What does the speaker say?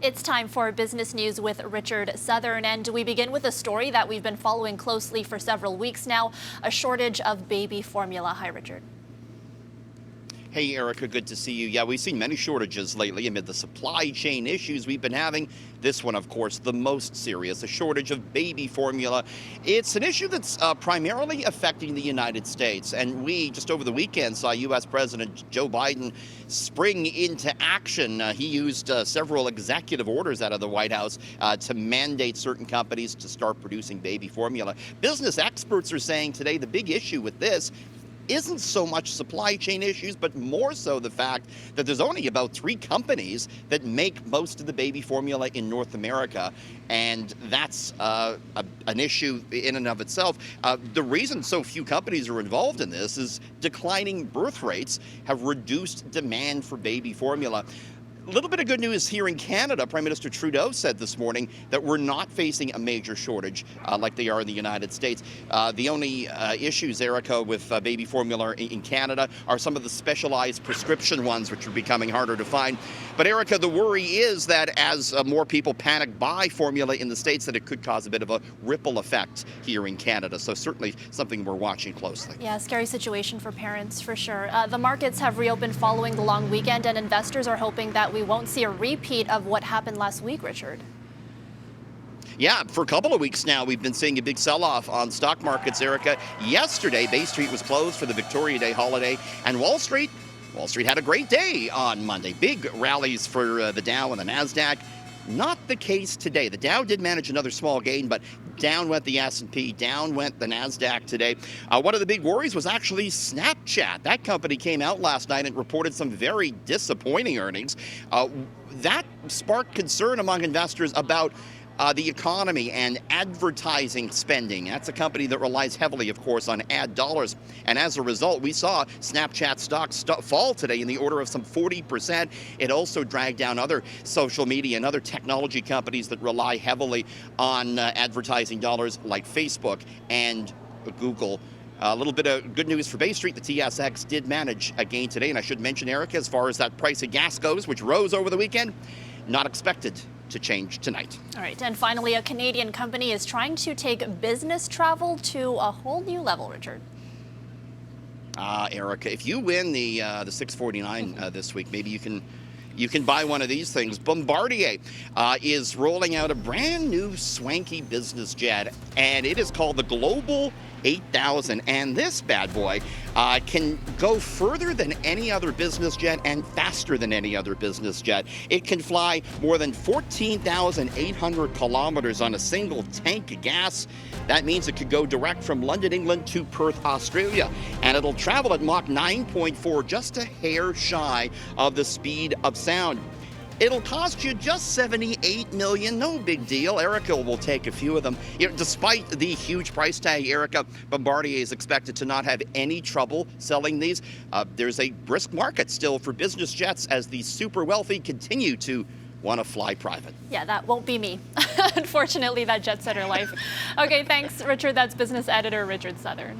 It's time for business news with Richard Southern, and we begin with a story that we've been following closely for several weeks now, a shortage of baby formula. Hi, Richard. Hey, Erica, good to see you. Yeah, we've seen many shortages lately amid the supply chain issues we've been having. This one, of course, the most serious, a shortage of baby formula. It's an issue that's primarily affecting the United States. And we, just over the weekend, saw U.S. President Joe Biden spring into action. He used several executive orders out of the White House to mandate certain companies to start producing baby formula. Business experts are saying today the big issue with this isn't so much supply chain issues, but more so the fact that there's only about 3 companies that make most of the baby formula in North America, and that's an issue in and of itself. The reason so few companies are involved in this is declining birth rates have reduced demand for baby formula. A little bit of good news here in Canada. Prime Minister Trudeau said this morning that we're not facing a major shortage like they are in the United States. The only issues, Erica, with baby formula in Canada are some of the specialized prescription ones, which are becoming harder to find. But Erica, the worry is that as more people panic buy formula in the States, that it could cause a bit of a ripple effect here in Canada. So certainly something we're watching closely. Yeah, scary situation for parents for sure. The markets have reopened following the long weekend, and investors are hoping that we won't see a repeat of what happened last week, Richard. Yeah, for a couple of weeks now, we've been seeing a big sell-off on stock markets, Erica. Yesterday, Bay Street was closed for the Victoria Day holiday, and Wall Street had a great day on Monday. Big rallies for the Dow and the NASDAQ. Not the case today. The Dow did manage another small gain, but down went the S&P, down went the NASDAQ today. One of the big worries was actually Snapchat. That company came out last night and reported some very disappointing earnings. That sparked concern among investors about the economy and advertising spending. That's a company that relies heavily, of course, on ad dollars. And as a result, we saw Snapchat stocks fall today in the order of some 40%. It also dragged down other social media and other technology companies that rely heavily on advertising dollars like Facebook and Google. A little bit of good news for Bay Street. The TSX did manage a gain today. And I should mention, Erica, as far as that price of gas goes, which rose over the weekend, not expected to change tonight. All right, and finally, a Canadian company is trying to take business travel to a whole new level, Richard. Erica, if you win the 649 this week, maybe you can buy one of these things. Bombardier is rolling out a brand new swanky business jet, and it is called the Global 8000. And this bad boy can go further than any other business jet and faster than any other business jet. It can fly more than 14,800 kilometers on a single tank of gas. That means it could go direct from London, England to Perth, Australia. And it'll travel at Mach 9.4, just a hair shy of the speed of sound. It'll cost you just $78 million. No big deal. Erica will take a few of them. Despite the huge price tag, Erica, Bombardier is expected to not have any trouble selling these. There's a brisk market still for business jets as the super wealthy continue to want to fly private. Yeah, that won't be me. Unfortunately, that jet setter life. Okay, thanks, Richard. That's business editor Richard Southern.